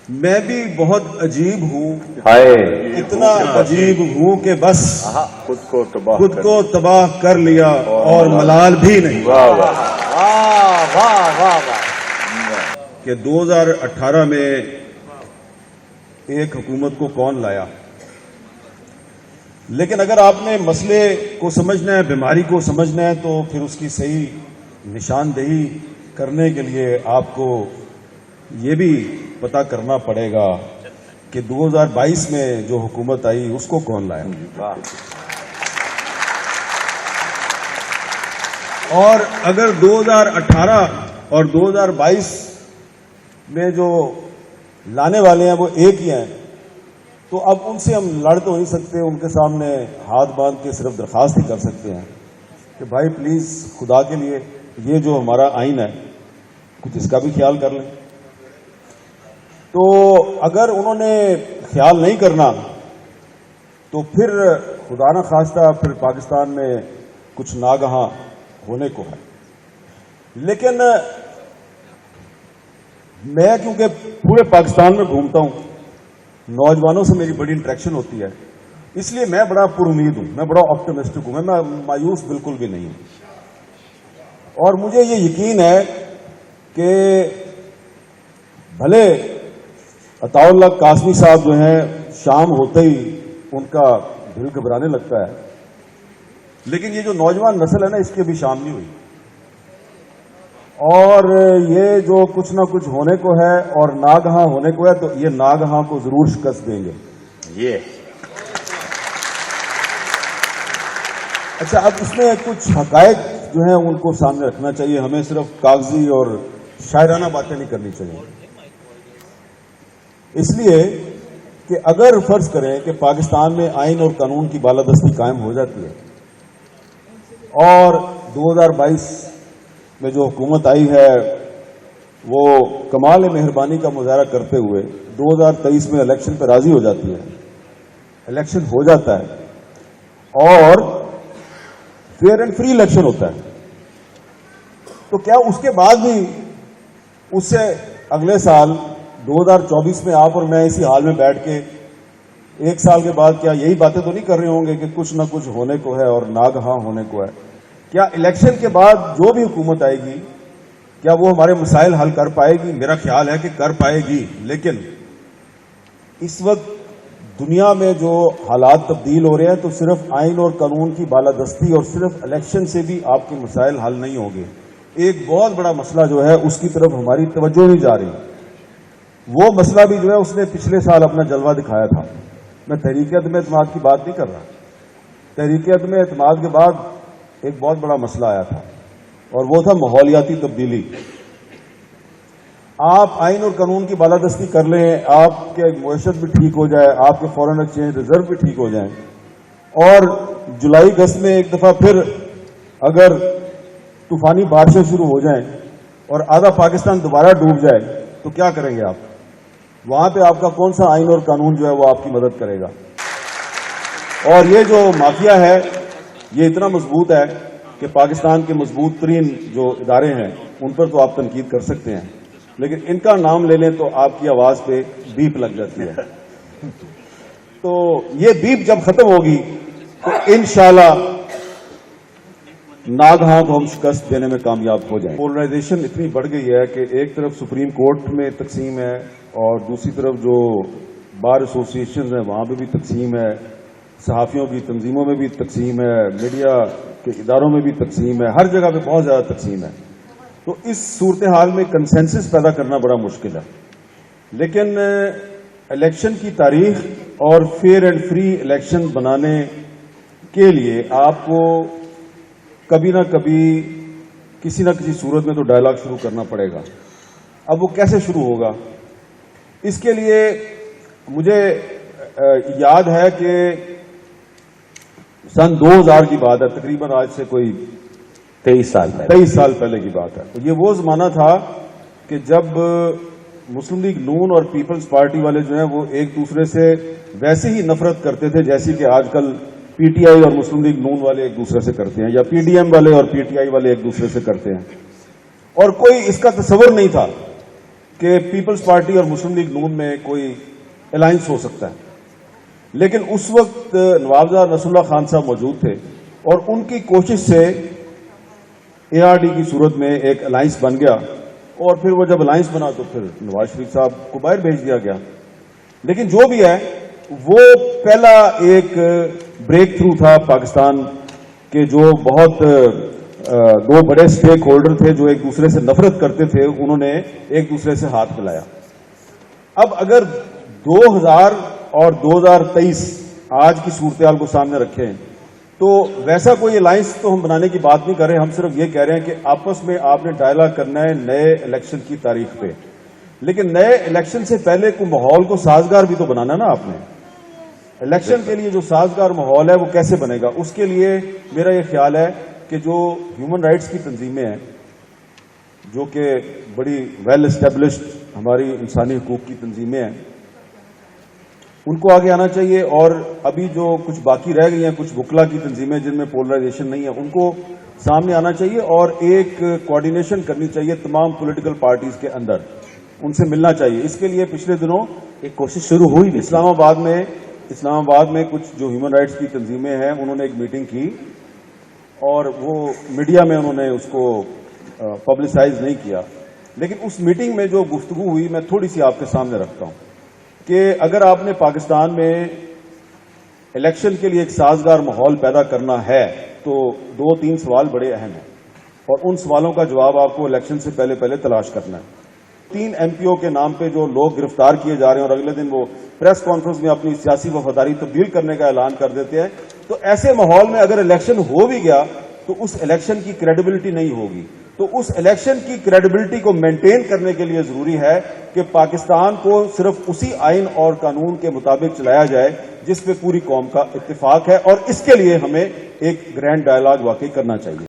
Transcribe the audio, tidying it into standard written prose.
میں بھی بہت عجیب ہوں، ہائے اتنا عجیب ہوں کہ بس خود کو تباہ کر لیا اور ملال بھی نہیں۔ واہ واہ کہ 2018 میں ایک حکومت کو کون لایا، لیکن اگر آپ نے مسئلے کو سمجھنا ہے، بیماری کو سمجھنا ہے، تو پھر اس کی صحیح نشاندہی کرنے کے لیے آپ کو یہ بھی پتا کرنا پڑے گا کہ 2022 میں جو حکومت آئی اس کو کون لایا۔ اور اگر 2018 اور 2022 میں جو لانے والے ہیں وہ ایک ہی ہیں، تو اب ان سے ہم لڑ تو نہیں سکتے، ان کے سامنے ہاتھ باندھ کے صرف درخواست ہی کر سکتے ہیں کہ بھائی پلیز خدا کے لیے یہ جو ہمارا آئین ہے کچھ اس کا بھی خیال کر لیں۔ تو اگر انہوں نے خیال نہیں کرنا تو پھر خدا نہ خواستہ پھر پاکستان میں کچھ ناگہاں ہونے کو ہے۔ لیکن میں کیونکہ پورے پاکستان میں گھومتا ہوں، نوجوانوں سے میری بڑی انٹریکشن ہوتی ہے، اس لیے میں بڑا پر امید ہوں، میں بڑا آپٹمسٹک ہوں، میں مایوس بالکل بھی نہیں ہوں۔ اور مجھے یہ یقین ہے کہ بھلے عطاء اللہ قاسمی صاحب جو ہیں شام ہوتے ہی ان کا دل گھبرانے لگتا ہے، لیکن یہ جو نوجوان نسل ہے نا اس کی بھی شام نہیں ہوئی، اور یہ جو کچھ نہ کچھ ہونے کو ہے اور ناگہاں ہونے کو ہے، تو یہ ناگہاں کو ضرور شکست دیں گے۔ یہ اچھا، اب اس میں کچھ حقائق جو ہیں ان کو سامنے رکھنا چاہیے، ہمیں صرف کاغذی اور شاعرانہ باتیں نہیں کرنی چاہیے۔ اس لیے کہ اگر فرض کریں کہ پاکستان میں آئین اور قانون کی بالادستی قائم ہو جاتی ہے اور 2022 میں جو حکومت آئی ہے وہ کمال مہربانی کا مظاہرہ کرتے ہوئے 2023 میں الیکشن پہ راضی ہو جاتی ہے، الیکشن ہو جاتا ہے اور فیئر اینڈ فری الیکشن ہوتا ہے، تو کیا اس کے بعد بھی اس سے اگلے سال 2024 میں آپ اور میں اسی حال میں بیٹھ کے ایک سال کے بعد کیا یہی باتیں تو نہیں کر رہے ہوں گے کہ کچھ نہ کچھ ہونے کو ہے اور ناگہاں ہونے کو ہے؟ کیا الیکشن کے بعد جو بھی حکومت آئے گی کیا وہ ہمارے مسائل حل کر پائے گی؟ میرا خیال ہے کہ کر پائے گی، لیکن اس وقت دنیا میں جو حالات تبدیل ہو رہے ہیں تو صرف آئین اور قانون کی بالادستی اور صرف الیکشن سے بھی آپ کے مسائل حل نہیں ہوں گے۔ ایک بہت بڑا مسئلہ جو ہے اس کی طرف ہماری توجہ نہیں جا رہی، وہ مسئلہ بھی جو ہے اس نے پچھلے سال اپنا جلوہ دکھایا تھا۔ میں تحریک عدم اعتماد کی بات نہیں کر رہا، تحریک عدم اعتماد کے بعد ایک بہت بڑا مسئلہ آیا تھا اور وہ تھا ماحولیاتی تبدیلی۔ آپ آئین اور قانون کی بالادستی کر لیں، آپ کے معیشت بھی ٹھیک ہو جائے، آپ کے فارن ایکسچینج ریزرو بھی ٹھیک ہو جائیں، اور جولائی اگست میں ایک دفعہ پھر اگر طوفانی بارشیں شروع ہو جائیں اور آدھا پاکستان دوبارہ ڈوب جائے تو کیا کریں گے آپ؟ وہاں پہ آپ کا کون سا آئین اور قانون جو ہے وہ آپ کی مدد کرے گا؟ اور یہ جو مافیا ہے یہ اتنا مضبوط ہے کہ پاکستان کے مضبوط ترین جو ادارے ہیں ان پر تو آپ تنقید کر سکتے ہیں، لیکن ان کا نام لے لیں تو آپ کی آواز پہ بیپ لگ جاتی ہے۔ تو یہ بیپ جب ختم ہوگی تو انشاءاللہ ناگہاں کو ہم شکست دینے میں کامیاب ہو جائیں۔ پولرائزیشن اتنی بڑھ گئی ہے کہ ایک طرف سپریم کورٹ میں تقسیم ہے اور دوسری طرف جو بار ایسوسیشنز ہیں وہاں پہ بھی تقسیم ہے، صحافیوں کی تنظیموں میں بھی تقسیم ہے، میڈیا کے اداروں میں بھی تقسیم ہے، ہر جگہ پہ بہت زیادہ تقسیم ہے۔ تو اس صورتحال میں کنسنسس پیدا کرنا بڑا مشکل ہے، لیکن الیکشن کی تاریخ اور فیئر اینڈ فری الیکشن بنانے کے لیے آپ کو کبھی نہ کبھی کسی نہ کسی صورت میں تو ڈائلاگ شروع کرنا پڑے گا۔ اب وہ کیسے شروع ہوگا؟ اس کے لیے مجھے یاد ہے کہ سن 2000 کی بات ہے، تقریباً آج سے کوئی 23 سال پہلے کی بات ہے۔ تو یہ وہ زمانہ تھا کہ جب مسلم لیگ نون اور پیپلز پارٹی والے جو ہیں وہ ایک دوسرے سے ویسے ہی نفرت کرتے تھے جیسی کہ آج کل پی ٹی آئی اور مسلم لیگ نون والے ایک دوسرے سے کرتے ہیں، یا پی ڈی ایم والے اور پی ٹی آئی والے ایک دوسرے سے کرتے ہیں، اور کوئی اس کا تصور نہیں تھا کہ پیپلز پارٹی اور مسلم لیگ نون میں کوئی الائنس ہو سکتا ہے، لیکن اس وقت نوابزار نصر اللہ خان صاحب موجود تھے اور ان کی کوشش سے اے آر ڈی کی صورت میں ایک الائنس بن گیا، اور پھر وہ جب الائنس بنا تو پھر نواز شریف صاحب کو باہر بھیج دیا گیا۔ لیکن جو بھی ہے وہ پہلا ایک بریک تھرو تھا پاکستان کے، جو بہت دو بڑے سٹیک ہولڈر تھے جو ایک دوسرے سے نفرت کرتے تھے، انہوں نے ایک دوسرے سے ہاتھ ملایا۔ اب اگر 2000 اور 2023 آج کی صورتحال کو سامنے رکھیں تو ویسا کوئی الائنس تو ہم بنانے کی بات نہیں کر رہے، ہم صرف یہ کہہ رہے ہیں کہ آپس میں آپ نے ڈائلاگ کرنا ہے نئے الیکشن کی تاریخ پہ، لیکن نئے الیکشن سے پہلے کوئی ماحول کو سازگار بھی تو بنانا نا آپ نے۔ الیکشن کے لیے جو سازگار ماحول ہے وہ کیسے بنے گا؟ اس کے لیے میرا یہ خیال ہے کہ جو ہیومن رائٹس کی تنظیمیں ہیں، جو کہ بڑی ویل اسٹیبلشڈ ہماری انسانی حقوق کی تنظیمیں ہیں، ان کو آگے آنا چاہیے، اور ابھی جو کچھ باقی رہ گئی ہیں کچھ وکلا کی تنظیمیں جن میں پولرائزیشن نہیں ہے، ان کو سامنے آنا چاہیے اور ایک کوارڈینیشن کرنی چاہیے تمام پولیٹیکل پارٹیز کے اندر، ان سے ملنا چاہیے۔ اس کے لیے پچھلے دنوں ایک کوشش شروع ہوئی بھی، اسلام آباد میں کچھ جو ہیومن رائٹس کی تنظیمیں ہیں انہوں نے ایک میٹنگ کی، اور وہ میڈیا میں انہوں نے اس کو پبلسائز نہیں کیا، لیکن اس میٹنگ میں جو گفتگو ہوئی میں تھوڑی سی آپ کے سامنے رکھتا ہوں کہ اگر آپ نے پاکستان میں الیکشن کے لیے ایک سازگار ماحول پیدا کرنا ہے تو 2-3 سوال بڑے اہم ہیں، اور ان سوالوں کا جواب آپ کو الیکشن سے پہلے تلاش کرنا ہے۔ 3 ایم پی او کے نام پہ جو لوگ گرفتار کیے جا رہے ہیں اور اگلے دن وہ پریس کانفرنس میں اپنی سیاسی وفاداری تبدیل کرنے کا اعلان کر دیتے ہیں، تو ایسے ماحول میں اگر الیکشن ہو بھی گیا تو اس الیکشن کی کریڈیبلٹی نہیں ہوگی۔ تو اس الیکشن کی کریڈیبلٹی کو مینٹین کرنے کے لیے ضروری ہے کہ پاکستان کو صرف اسی آئین اور قانون کے مطابق چلایا جائے جس پہ پوری قوم کا اتفاق ہے، اور اس کے لیے ہمیں ایک گرینڈ ڈائلاگ واقعی کرنا چاہیے۔